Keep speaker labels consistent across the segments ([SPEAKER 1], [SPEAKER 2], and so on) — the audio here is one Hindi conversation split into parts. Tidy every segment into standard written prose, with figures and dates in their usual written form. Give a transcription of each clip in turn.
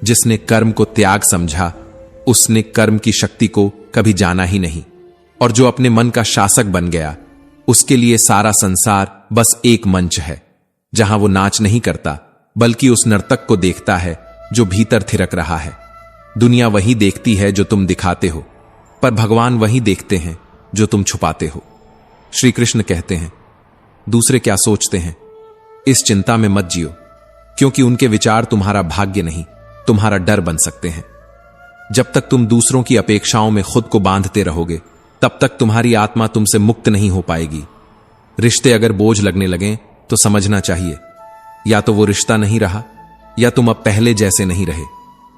[SPEAKER 1] जिसने कर्म को त्याग समझा, उसने कर्म की शक्ति को कभी जाना ही नहीं। और जो अपने मन का शासक बन गया, उसके लिए सारा संसार बस एक मंच है, जहां वो नाच नहीं करता, बल्कि उस नर्तक को देखता है जो भीतर थिरक रहा है। दुनिया वही देखती है जो तुम दिखाते हो, पर भगवान वही देखते हैं जो तुम छुपाते हो। श्री कृष्ण कहते हैं, दूसरे क्या सोचते हैं, इस चिंता में मत जियो, क्योंकि उनके विचार तुम्हारा भाग्य नहीं, तुम्हारा डर बन सकते हैं। जब तक तुम दूसरों की अपेक्षाओं में खुद को बांधते रहोगे, तब तक तुम्हारी आत्मा तुमसे मुक्त नहीं हो पाएगी। रिश्ते अगर बोझ लगने लगें तो समझना चाहिए, या तो वो रिश्ता नहीं रहा, या तुम अब पहले जैसे नहीं रहे।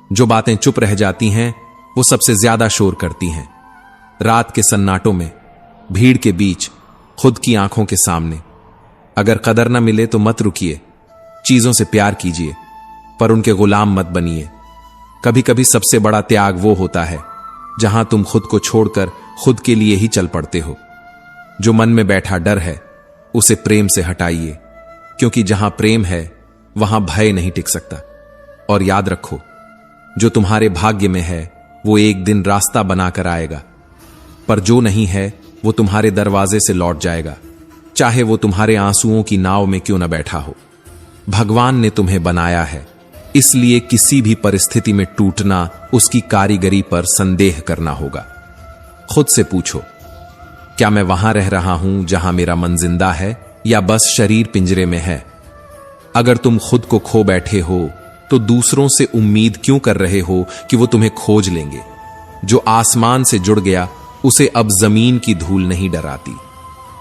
[SPEAKER 1] जो बातें चुप रह जाती हैं, वो सबसे ज्यादा शोर करती हैं। रात के सन्नाटों में, भीड़ के बीच, खुद की आंखों के सामने। अगर कदर न मिले तो मत रुकिए, चीजों से प्यार कीजिए, पर उनके गुलाम मत बनिए। कभी कभी सबसे बड़ा त्याग वो होता है जहां तुम खुद को छोड़कर खुद के लिए ही चल पड़ते हो। जो मन में बैठा डर है, उसे प्रेम से हटाइए, क्योंकि जहां प्रेम है वहां भय नहीं टिक सकता। और याद रखो, जो तुम्हारे भाग्य में है वो एक दिन रास्ता बनाकर आएगा, पर जो नहीं है वो तुम्हारे दरवाजे से लौट जाएगा, चाहे वो तुम्हारे आंसुओं की नाव में क्यों न बैठा हो। भगवान ने तुम्हें बनाया है, इसलिए किसी भी परिस्थिति में टूटना, उसकी कारीगरी पर संदेह करना होगा। खुद से पूछो, क्या मैं वहां रह रहा हूं जहां मेरा मन जिंदा है, या बस शरीर पिंजरे में है? अगर तुम खुद को खो बैठे हो तो दूसरों से उम्मीद क्यों कर रहे हो कि वो तुम्हें खोज लेंगे? जो आसमान से जुड़ गया, उसे अब जमीन की धूल नहीं डराती।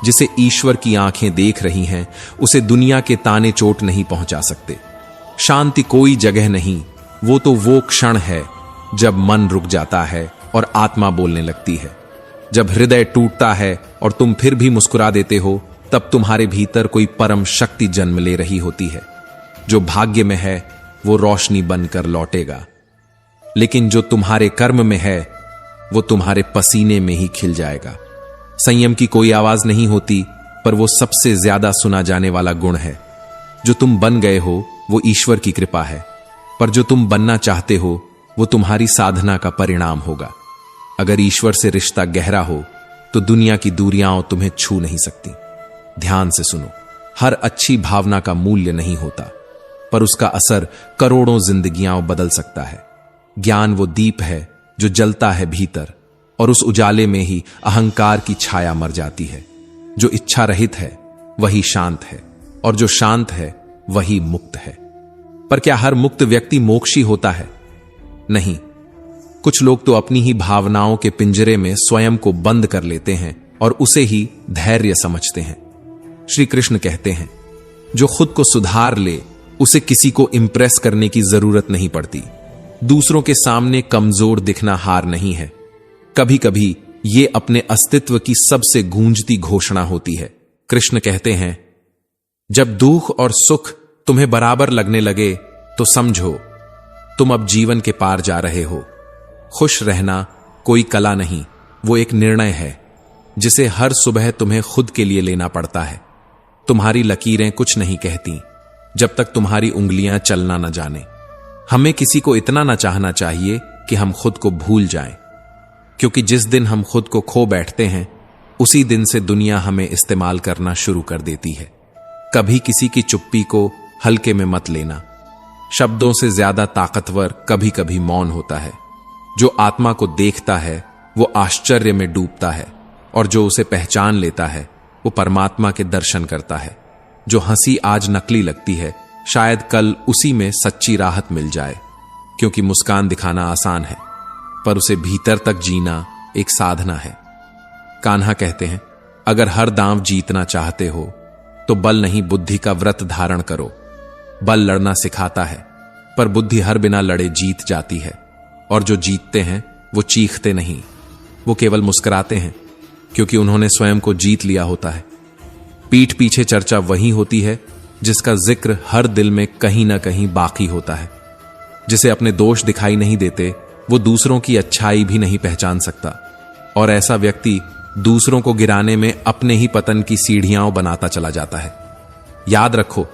[SPEAKER 1] जिसे ईश्वर की आंखें देख रही हैं, उसे दुनिया के ताने चोट नहीं पहुंचा सकते। शांति कोई जगह नहीं, वो क्षण है जब मन रुक जाता है और आत्मा बोलने लगती है। जब हृदय टूटता है और तुम फिर भी मुस्कुरा देते हो, तब तुम्हारे भीतर कोई परम शक्ति जन्म ले रही होती है। जो भाग्य में है वो रोशनी बनकर लौटेगा, लेकिन जो तुम्हारे कर्म में है वो तुम्हारे पसीने में ही खिल जाएगा। संयम की कोई आवाज नहीं होती, पर वो सबसे ज्यादा सुना जाने वाला गुण है। जो तुम बन गए हो वो ईश्वर की कृपा है, पर जो तुम बनना चाहते हो वो तुम्हारी साधना का परिणाम होगा। अगर ईश्वर से रिश्ता गहरा हो तो दुनिया की दूरियां तुम्हें छू नहीं सकती। ध्यान से सुनो, हर अच्छी भावना का मूल्य नहीं होता, पर उसका असर करोड़ों जिंदगियां बदल सकता है। ज्ञान वो दीप है जो जलता है भीतर, और उस उजाले में ही अहंकार की छाया मर जाती है। जो इच्छा रहित है वही शांत है, और जो शांत है वही मुक्त है। पर क्या हर मुक्त व्यक्ति मोक्षी होता है? नहीं। कुछ लोग तो अपनी ही भावनाओं के पिंजरे में स्वयं को बंद कर लेते हैं और उसे ही धैर्य समझते हैं। श्री कृष्ण कहते हैं, जो खुद को सुधार ले, उसे किसी को इंप्रेस करने की जरूरत नहीं पड़ती। दूसरों के सामने कमजोर दिखना हार नहीं है। कभी कभी ये अपने अस्तित्व की सबसे गूंजती घोषणा होती है। कृष्ण कहते हैं, जब दुख और सुख तुम्हें बराबर लगने लगे तो समझो तुम अब जीवन के पार जा रहे हो। खुश रहना कोई कला नहीं, वो एक निर्णय है जिसे हर सुबह तुम्हें खुद के लिए लेना पड़ता है। तुम्हारी लकीरें कुछ नहीं कहती जब तक तुम्हारी उंगलियां चलना न जाने। हमें किसी को इतना न चाहना चाहिए कि हम खुद को भूल जाएं, क्योंकि जिस दिन हम खुद को खो बैठते हैं, उसी दिन से दुनिया हमें इस्तेमाल करना शुरू कर देती है। कभी किसी की चुप्पी को हल्के में मत लेना। शब्दों से ज्यादा ताकतवर कभी कभी मौन होता है। जो आत्मा को देखता है वो आश्चर्य में डूबता है, और जो उसे पहचान लेता है वो परमात्मा के दर्शन करता है। जो हंसी आज नकली लगती है, शायद कल उसी में सच्ची राहत मिल जाए, क्योंकि मुस्कान दिखाना आसान है, पर उसे भीतर तक जीना एक साधना है। कान्हा कहते हैं, अगर हर दांव जीतना चाहते हो तो बल नहीं बुद्धि का व्रत धारण करो। बल लड़ना सिखाता है, पर बुद्धि हर बिना लड़े जीत जाती है। और जो जीतते हैं वो चीखते नहीं, वो केवल मुस्कुराते हैं, क्योंकि उन्होंने स्वयं को जीत लिया होता है। पीठ पीछे चर्चा वही होती है जिसका जिक्र हर दिल में कहीं ना कहीं बाकी होता है। जिसे अपने दोष दिखाई नहीं देते, वो दूसरों की अच्छाई भी नहीं पहचान सकता, और ऐसा व्यक्ति दूसरों को गिराने में अपने ही पतन की सीढ़ियां बनाता चला जाता है। याद रखो,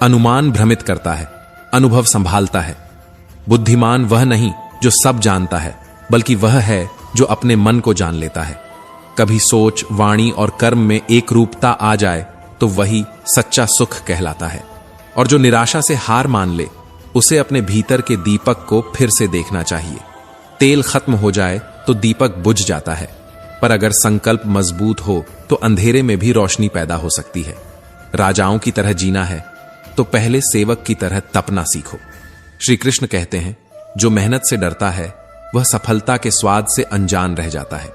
[SPEAKER 1] अनुमान भ्रमित करता है, अनुभव संभालता है। बुद्धिमान वह नहीं जो सब जानता है, बल्कि वह है जो अपने मन को जान लेता है। कभी सोच, वाणी और कर्म में एक रूपता आ जाए तो वही सच्चा सुख कहलाता है। और जो निराशा से हार मान ले, उसे अपने भीतर के दीपक को फिर से देखना चाहिए। तेल खत्म हो जाए तो दीपक बुझ जाता है, पर अगर संकल्प मजबूत हो तो अंधेरे में भी रोशनी पैदा हो सकती है। राजाओं की तरह जीना है तो पहले सेवक की तरह तपना सीखो। श्री कृष्ण कहते हैं, जो मेहनत से डरता है वह सफलता के स्वाद से अनजान रह जाता है।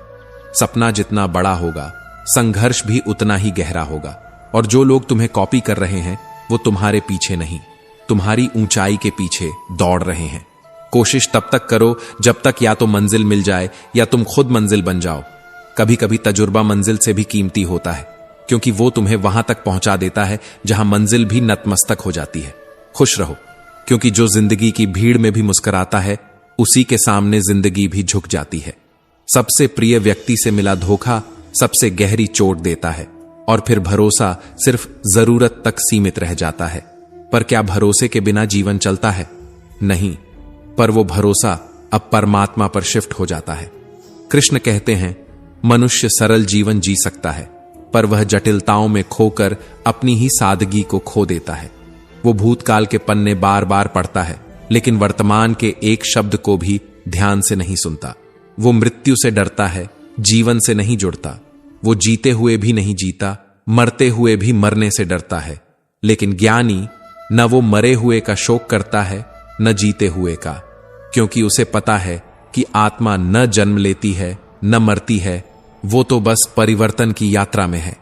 [SPEAKER 1] सपना जितना बड़ा होगा, संघर्ष भी उतना ही गहरा होगा। और जो लोग तुम्हें कॉपी कर रहे हैं वो तुम्हारे पीछे नहीं, तुम्हारी ऊंचाई के पीछे दौड़ रहे हैं। कोशिश तब तक करो जब तक या तो मंजिल मिल जाए या तुम खुद मंजिल बन जाओ। कभी कभी तजुर्बा मंजिल से भी कीमती होता है, क्योंकि वो तुम्हें वहां तक पहुंचा देता है जहां मंजिल भी नतमस्तक हो जाती है। खुश रहो, क्योंकि जो जिंदगी की भीड़ में भी मुस्कुराता है, उसी के सामने जिंदगी भी झुक जाती है। सबसे प्रिय व्यक्ति से मिला धोखा सबसे गहरी चोट देता है, और फिर भरोसा सिर्फ जरूरत तक सीमित रह जाता है। पर क्या भरोसे के बिना जीवन चलता है? नहीं, पर वो भरोसा अब परमात्मा पर शिफ्ट हो जाता है। कृष्ण कहते हैं, मनुष्य सरल जीवन जी सकता है, पर वह जटिलताओं में खोकर अपनी ही सादगी को खो देता है। वो भूतकाल के पन्ने बार बार पढ़ता है, लेकिन वर्तमान के एक शब्द को भी ध्यान से नहीं सुनता। वो मृत्यु से डरता है, जीवन से नहीं जुड़ता। वो जीते हुए भी नहीं जीता, मरते हुए भी मरने से डरता है। लेकिन ज्ञानी न वो मरे हुए का शोक करता है, न जीते हुए का, क्योंकि उसे पता है कि आत्मा न जन्म लेती है न मरती है, वो तो बस परिवर्तन की यात्रा में है।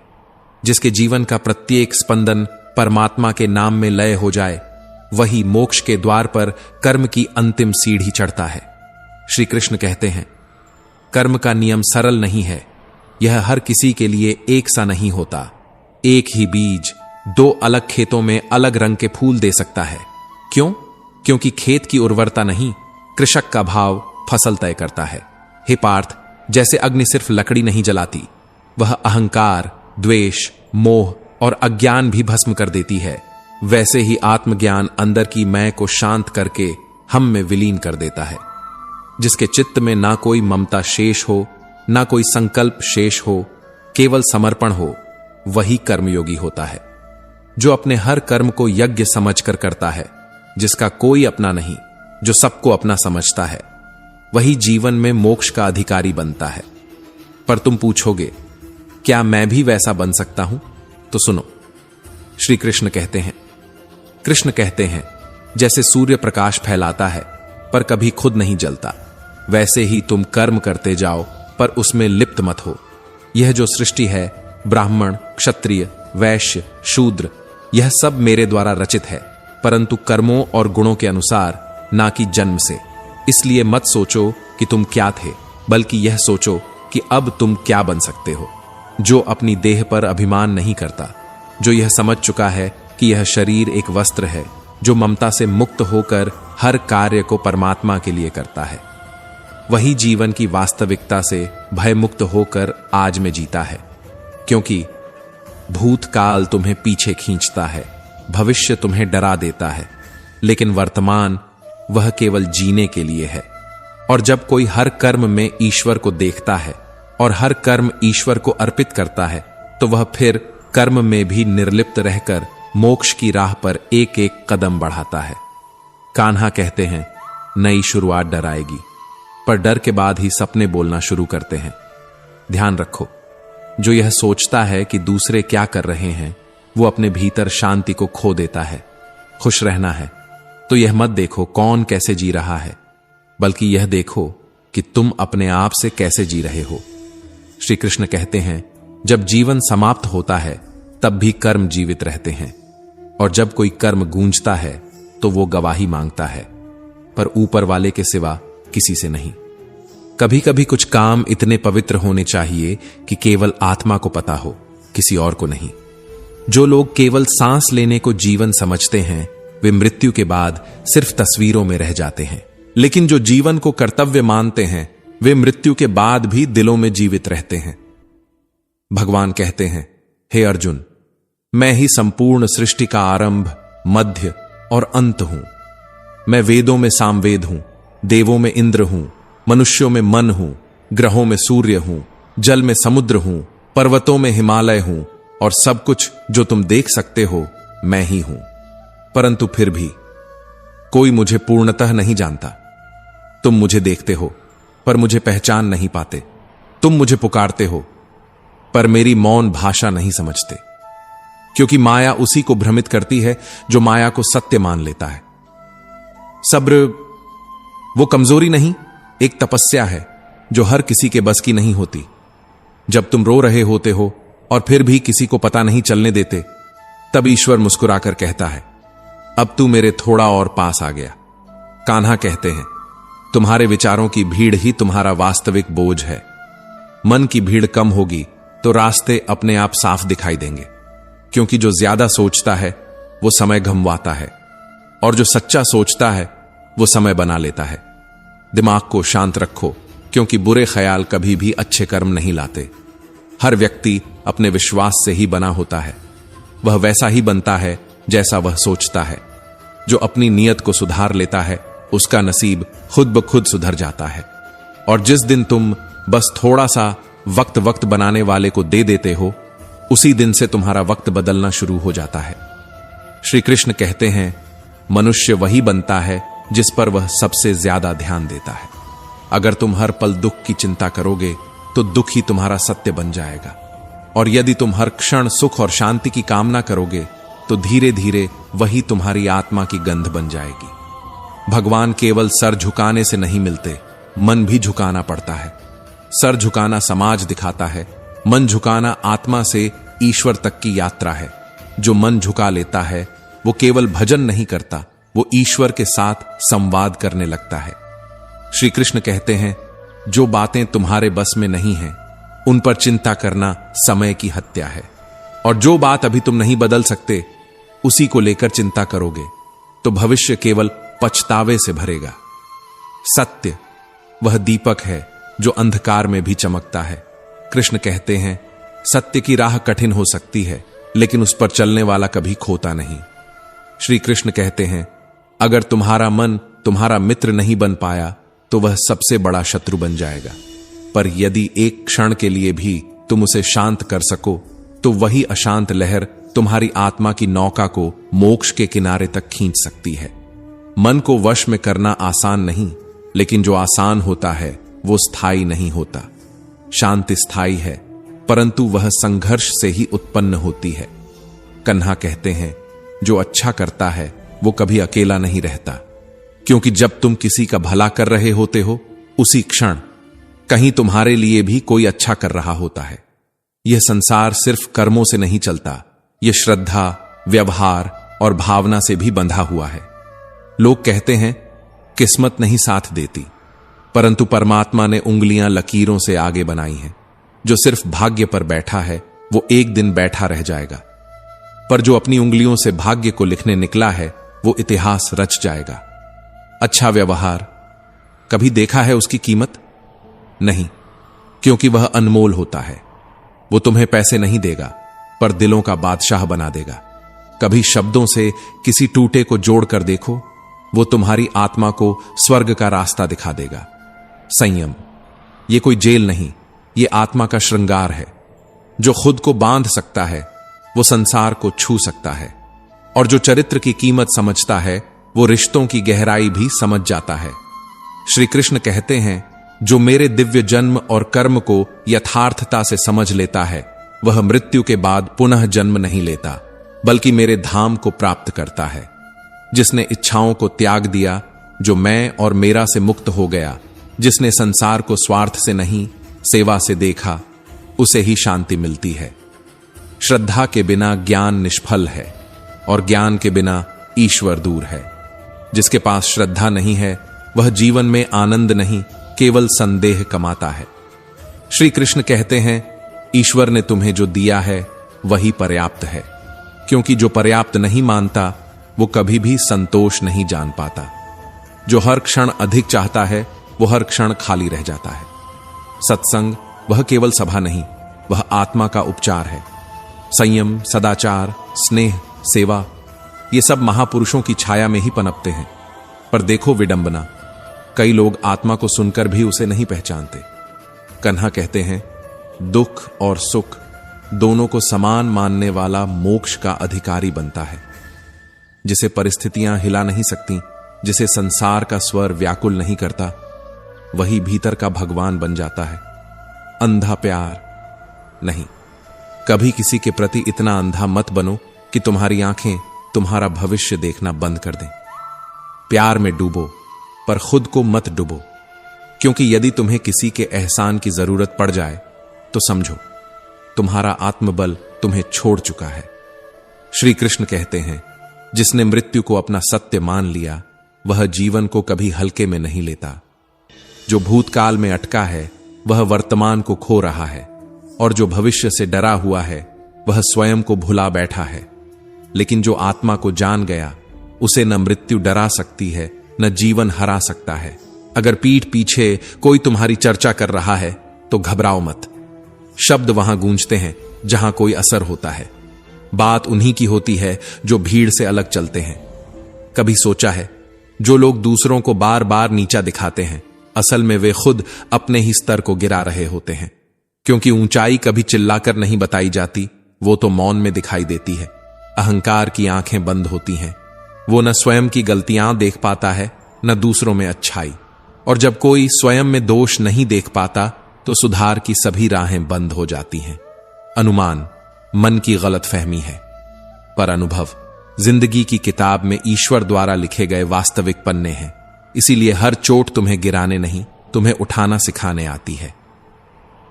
[SPEAKER 1] जिसके जीवन का प्रत्येक स्पंदन परमात्मा के नाम में लय हो जाए, वही मोक्ष के द्वार पर कर्म की अंतिम सीढ़ी चढ़ता है। श्री कृष्ण कहते हैं, कर्म का नियम सरल नहीं है। यह हर किसी के लिए एक सा नहीं होता। एक ही बीज दो अलग खेतों में अलग रंग के फूल दे सकता है। क्यों? क्योंकि खेत की उर्वरता नहीं, कृषक का भाव फसल तय करता है। हे पार्थ, जैसे अग्नि सिर्फ लकड़ी नहीं जलाती, वह अहंकार, द्वेष, मोह और अज्ञान भी भस्म कर देती है, वैसे ही आत्मज्ञान अंदर की मैं को शांत करके हम में विलीन कर देता है। जिसके चित्त में ना कोई ममता शेष हो, ना कोई संकल्प शेष हो, केवल समर्पण हो, वही कर्मयोगी होता है। जो अपने हर कर्म को यज्ञ समझकर करता है, जिसका कोई अपना नहीं, जो सबको अपना समझता है, वही जीवन में मोक्ष का अधिकारी बनता है। पर तुम पूछोगे, क्या मैं भी वैसा बन सकता हूं? तो सुनो, श्री कृष्ण कहते हैं, जैसे सूर्य प्रकाश फैलाता है पर कभी खुद नहीं जलता, वैसे ही तुम कर्म करते जाओ पर उसमें लिप्त मत हो। यह जो सृष्टि है, ब्राह्मण, क्षत्रिय, वैश्य, शूद्र, यह सब मेरे द्वारा रचित है, परंतु कर्मों और गुणों के अनुसार, ना कि जन्म से। इसलिए मत सोचो कि तुम क्या थे, बल्कि यह सोचो कि अब तुम क्या बन सकते हो। जो अपनी देह पर अभिमान नहीं करता, जो यह समझ चुका है कि यह शरीर एक वस्त्र है, जो ममता से मुक्त होकर हर कार्य को परमात्मा के लिए करता है, वही जीवन की वास्तविकता से भयमुक्त होकर आज में जीता है। क्योंकि भूतकाल तुम्हें पीछे खींचता है, भविष्य तुम्हें डरा देता है, लेकिन वर्तमान वह केवल जीने के लिए है। और जब कोई हर कर्म में ईश्वर को देखता है और हर कर्म ईश्वर को अर्पित करता है, तो वह फिर कर्म में भी निर्लिप्त रहकर मोक्ष की राह पर एक एक कदम बढ़ाता है। कान्हा कहते हैं, नई शुरुआत डराएगी, पर डर के बाद ही सपने बोलना शुरू करते हैं। ध्यान रखो, जो यह सोचता है कि दूसरे क्या कर रहे हैं, वो अपने भीतर शांति को खो देता है। खुश रहना है तो यह मत देखो कौन कैसे जी रहा है, बल्कि यह देखो कि तुम अपने आप से कैसे जी रहे हो। श्री कृष्ण कहते हैं, जब जीवन समाप्त होता है तब भी कर्म जीवित रहते हैं, और जब कोई कर्म गूंजता है तो वो गवाही मांगता है, पर ऊपर वाले के सिवा किसी से नहीं। कभी कभी कुछ काम इतने पवित्र होने चाहिए कि केवल आत्मा को पता हो, किसी और को नहीं। जो लोग केवल सांस लेने को जीवन समझते हैं, वे मृत्यु के बाद सिर्फ तस्वीरों में रह जाते हैं। लेकिन जो जीवन को कर्तव्य मानते हैं, वे मृत्यु के बाद भी दिलों में जीवित रहते हैं। भगवान कहते हैं, हे अर्जुन, मैं ही संपूर्ण सृष्टि का आरंभ, मध्य और अंत हूं। मैं वेदों में सामवेद हूं, देवों में इंद्र हूं, मनुष्यों में मन हूं, ग्रहों में सूर्य हूं, जल में समुद्र हूं, पर्वतों में हिमालय हूं, और सब कुछ जो तुम देख सकते हो मैं ही हूं। परंतु फिर भी कोई मुझे पूर्णतः नहीं जानता। तुम मुझे देखते हो पर मुझे पहचान नहीं पाते। तुम मुझे पुकारते हो पर मेरी मौन भाषा नहीं समझते, क्योंकि माया उसी को भ्रमित करती है जो माया को सत्य मान लेता है। सब्र वो कमजोरी नहीं, एक तपस्या है जो हर किसी के बस की नहीं होती। जब तुम रो रहे होते हो और फिर भी किसी को पता नहीं चलने देते, तब ईश्वर मुस्कुराकर कहता है, अब तू मेरे थोड़ा और पास आ गया। कान्हा कहते हैं, तुम्हारे विचारों की भीड़ ही तुम्हारा वास्तविक बोझ है। मन की भीड़ कम होगी तो रास्ते अपने आप साफ दिखाई देंगे, क्योंकि जो ज्यादा सोचता है वो समय गंवाता है, और जो सच्चा सोचता है वो समय बना लेता है। दिमाग को शांत रखो, क्योंकि बुरे ख्याल कभी भी अच्छे कर्म नहीं लाते। हर व्यक्ति अपने विश्वास से ही बना होता है। वह वैसा ही बनता है जैसा वह सोचता है। जो अपनी नीयत को सुधार लेता है उसका नसीब खुद ब खुद सुधर जाता है। और जिस दिन तुम बस थोड़ा सा वक्त बनाने वाले को दे देते हो, उसी दिन से तुम्हारा वक्त बदलना शुरू हो जाता है। श्री कृष्ण कहते हैं, मनुष्य वही बनता है जिस पर वह सबसे ज्यादा ध्यान देता है। अगर तुम हर पल दुख की चिंता करोगे तो दुख ही तुम्हारा सत्य बन जाएगा, और यदि तुम हर क्षण सुख और शांति की कामना करोगे तो धीरे धीरे वही तुम्हारी आत्मा की गंध बन जाएगी। भगवान केवल सर झुकाने से नहीं मिलते, मन भी झुकाना पड़ता है। सर झुकाना समाज दिखाता है, मन झुकाना आत्मा से ईश्वर तक की यात्रा है। जो मन झुका लेता है वो केवल भजन नहीं करता, वो ईश्वर के साथ संवाद करने लगता है। श्री कृष्ण कहते हैं, जो बातें तुम्हारे बस में नहीं हैं उन पर चिंता करना समय की हत्या है, और जो बात अभी तुम नहीं बदल सकते उसी को लेकर चिंता करोगे तो भविष्य केवल पछतावे से भरेगा। सत्य वह दीपक है जो अंधकार में भी चमकता है। कृष्ण कहते हैं, सत्य की राह कठिन हो सकती है लेकिन उस पर चलने वाला कभी खोता नहीं। श्री कृष्ण कहते हैं, अगर तुम्हारा मन तुम्हारा मित्र नहीं बन पाया तो वह सबसे बड़ा शत्रु बन जाएगा, पर यदि एक क्षण के लिए भी तुम उसे शांत कर सको तो वही अशांत लहर तुम्हारी आत्मा की नौका को मोक्ष के किनारे तक खींच सकती है। मन को वश में करना आसान नहीं, लेकिन जो आसान होता है वो स्थायी नहीं होता। शांति स्थायी है, परंतु वह संघर्ष से ही उत्पन्न होती है। कन्हा कहते हैं, जो अच्छा करता है वो कभी अकेला नहीं रहता, क्योंकि जब तुम किसी का भला कर रहे होते हो उसी क्षण कहीं तुम्हारे लिए भी कोई अच्छा कर रहा होता है। यह संसार सिर्फ कर्मों से नहीं चलता, यह श्रद्धा, व्यवहार और भावना से भी बंधा हुआ है। लोग कहते हैं किस्मत नहीं साथ देती, परंतु परमात्मा ने उंगलियां लकीरों से आगे बनाई हैं। जो सिर्फ भाग्य पर बैठा है वो एक दिन बैठा रह जाएगा, पर जो अपनी उंगलियों से भाग्य को लिखने निकला है वो इतिहास रच जाएगा। अच्छा व्यवहार कभी देखा है उसकी कीमत? नहीं, क्योंकि वह अनमोल होता है। वो तुम्हें पैसे नहीं देगा पर दिलों का बादशाह बना देगा। कभी शब्दों से किसी टूटे को जोड़कर देखो, वो तुम्हारी आत्मा को स्वर्ग का रास्ता दिखा देगा। संयम ये कोई जेल नहीं, ये आत्मा का श्रृंगार है। जो खुद को बांध सकता है वो संसार को छू सकता है, और जो चरित्र की कीमत समझता है वो रिश्तों की गहराई भी समझ जाता है। श्री कृष्ण कहते हैं, जो मेरे दिव्य जन्म और कर्म को यथार्थता से समझ लेता है वह मृत्यु के बाद पुनः जन्म नहीं लेता, बल्कि मेरे धाम को प्राप्त करता है। जिसने इच्छाओं को त्याग दिया, जो मैं और मेरा से मुक्त हो गया, जिसने संसार को स्वार्थ से नहीं सेवा से देखा, उसे ही शांति मिलती है। श्रद्धा के बिना ज्ञान निष्फल है, और ज्ञान के बिना ईश्वर दूर है। जिसके पास श्रद्धा नहीं है वह जीवन में आनंद नहीं, केवल संदेह कमाता है। श्री कृष्ण कहते हैं, ईश्वर ने तुम्हें जो दिया है वही पर्याप्त है, क्योंकि जो पर्याप्त नहीं मानता वो कभी भी संतोष नहीं जान पाता। जो हर क्षण अधिक चाहता है वो हर क्षण खाली रह जाता है। सत्संग वह केवल सभा नहीं, वह आत्मा का उपचार है। संयम, सदाचार, स्नेह, सेवा ये सब महापुरुषों की छाया में ही पनपते हैं। पर देखो विडंबना, कई लोग आत्मा को सुनकर भी उसे नहीं पहचानते। कन्हा कहते हैं, दुख और सुख दोनों को समान मानने वाला मोक्ष का अधिकारी बनता है। जिसे परिस्थितियां हिला नहीं सकती, जिसे संसार का स्वर व्याकुल नहीं करता, वही भीतर का भगवान बन जाता है। अंधा प्यार नहीं। कभी किसी के प्रति इतना अंधा मत बनो कि तुम्हारी आंखें तुम्हारा भविष्य देखना बंद कर दें। प्यार में डूबो, पर खुद को मत डुबो, क्योंकि यदि तुम्हें किसी के एहसान की जरूरत पड़ जाए तो समझो तुम्हारा आत्मबल तुम्हें छोड़ चुका है। श्री कृष्ण कहते हैं, जिसने मृत्यु को अपना सत्य मान लिया वह जीवन को कभी हल्के में नहीं लेता। जो भूतकाल में अटका है वह वर्तमान को खो रहा है, और जो भविष्य से डरा हुआ है वह स्वयं को भुला बैठा है। लेकिन जो आत्मा को जान गया उसे न मृत्यु डरा सकती है, न जीवन हरा सकता है। अगर पीठ पीछे कोई तुम्हारी चर्चा कर रहा है तो घबराओ मत। शब्द वहां गूंजते हैं जहां कोई असर होता है। बात उन्हीं की होती है जो भीड़ से अलग चलते हैं। कभी सोचा है, जो लोग दूसरों को बार बार नीचा दिखाते हैं, असल में वे खुद अपने ही स्तर को गिरा रहे होते हैं। क्योंकि ऊंचाई कभी चिल्लाकर नहीं बताई जाती, वो तो मौन में दिखाई देती है। अहंकार की आंखें बंद होती हैं। वो न स्वयं की गलतियां देख पाता है, न दूसरों में अच्छाई। और जब कोई स्वयं में दोष नहीं देख पाता तो सुधार की सभी राहें बंद हो जाती हैं। अनुमान मन की गलतफहमी है, पर अनुभव जिंदगी की किताब में ईश्वर द्वारा लिखे गए वास्तविक पन्ने हैं। इसीलिए हर चोट तुम्हें गिराने नहीं, तुम्हें उठाना सिखाने आती है।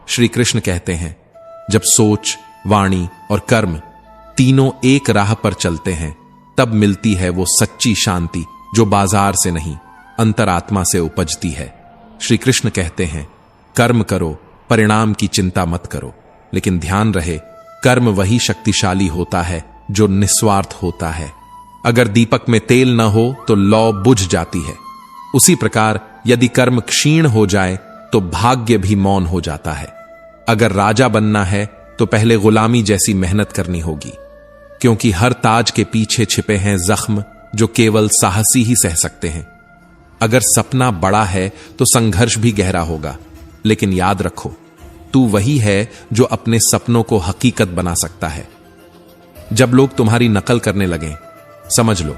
[SPEAKER 1] श्री कृष्ण कहते हैं, जब सोच, वाणी और कर्म तीनों एक राह पर चलते हैं तब मिलती है वो सच्ची शांति जो बाजार से नहीं, अंतरात्मा से उपजती है। श्री कृष्ण कहते हैं, कर्म करो, परिणाम की चिंता मत करो, लेकिन ध्यान रहे कर्म वही शक्तिशाली होता है जो निस्वार्थ होता है। अगर दीपक में तेल न हो तो लौ बुझ जाती है। उसी प्रकार यदि कर्म क्षीण हो जाए तो भाग्य भी मौन हो जाता है। अगर राजा बनना है तो पहले गुलामी जैसी मेहनत करनी होगी, क्योंकि हर ताज के पीछे छिपे हैं जख्म जो केवल साहसी ही सह सकते हैं। अगर सपना बड़ा है तो संघर्ष भी गहरा होगा, लेकिन याद रखो तू वही है जो अपने सपनों को हकीकत बना सकता है। जब लोग तुम्हारी नकल करने लगें, समझ लो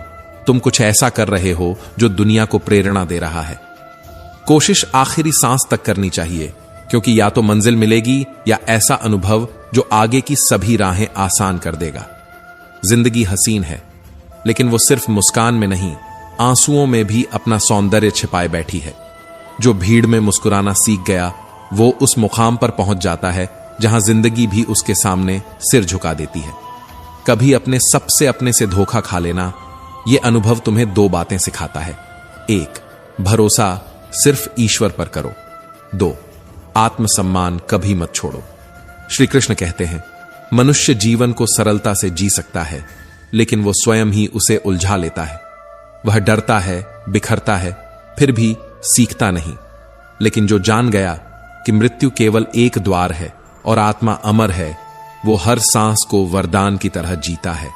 [SPEAKER 1] तुम कुछ ऐसा कर रहे हो जो दुनिया को प्रेरणा दे रहा है। कोशिश आखिरी सांस तक करनी चाहिए, क्योंकि या तो मंजिल मिलेगी या ऐसा अनुभव जो आगे की सभी राहें आसान कर देगा। जिंदगी हसीन है, लेकिन वो सिर्फ मुस्कान में नहीं, आंसुओं में भी अपना सौंदर्य छिपाए बैठी है। जो भीड़ में मुस्कुराना सीख गया वो उस मुकाम पर पहुंच जाता है जहां जिंदगी भी उसके सामने सिर झुका देती है। कभी अपने से धोखा खा लेना, यह अनुभव तुम्हें दो बातें सिखाता है। 1, भरोसा सिर्फ ईश्वर पर करो। 2, आत्मसम्मान कभी मत छोड़ो। श्री कृष्ण कहते हैं, मनुष्य जीवन को सरलता से जी सकता है, लेकिन वो स्वयं ही उसे उलझा लेता है। वह डरता है, बिखरता है, फिर भी सीखता नहीं। लेकिन जो जान गया कि मृत्यु केवल एक द्वार है और आत्मा अमर है, वो हर सांस को वरदान की तरह जीता है।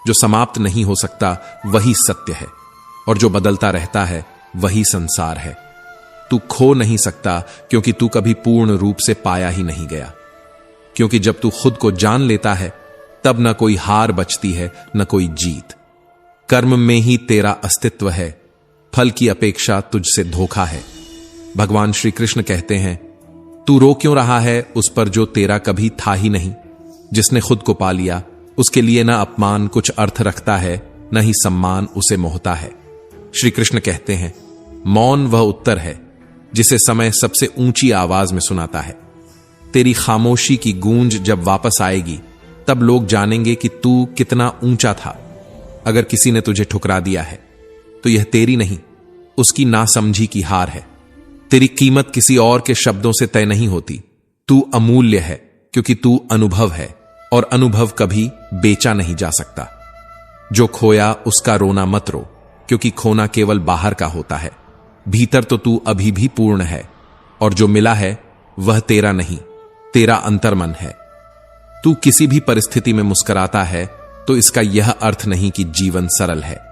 [SPEAKER 1] जो समाप्त नहीं हो सकता वही सत्य है, और जो बदलता रहता है वही संसार है। तू खो नहीं सकता, क्योंकि तू कभी पूर्ण रूप से पाया ही नहीं गया। क्योंकि जब तू खुद को जान लेता है तब न कोई हार बचती है, न कोई जीत। कर्म में ही तेरा अस्तित्व है, फल की अपेक्षा तुझसे धोखा है। भगवान श्री कृष्ण कहते हैं, तू रो क्यों रहा है उस पर जो तेरा कभी था ही नहीं। जिसने खुद को पा लिया उसके लिए न अपमान कुछ अर्थ रखता है, न ही सम्मान उसे मोहता है। श्री कृष्ण कहते हैं, मौन वह उत्तर है जिसे समय सबसे ऊंची आवाज में सुनाता है। तेरी खामोशी की गूंज जब वापस आएगी तब लोग जानेंगे कि तू कितना ऊंचा था। अगर किसी ने तुझे ठुकरा दिया है तो यह तेरी नहीं, उसकी नासमझी की हार है। तेरी कीमत किसी और के शब्दों से तय नहीं होती। तू अमूल्य है क्योंकि तू अनुभव है, और अनुभव कभी बेचा नहीं जा सकता। जो खोया उसका रोना मत रो, क्योंकि खोना केवल बाहर का होता है, भीतर तो तू अभी भी पूर्ण है। और जो मिला है वह तेरा नहीं, तेरा अंतर्मन है। तू किसी भी परिस्थिति में मुस्कुराता है तो इसका यह अर्थ नहीं कि जीवन सरल है।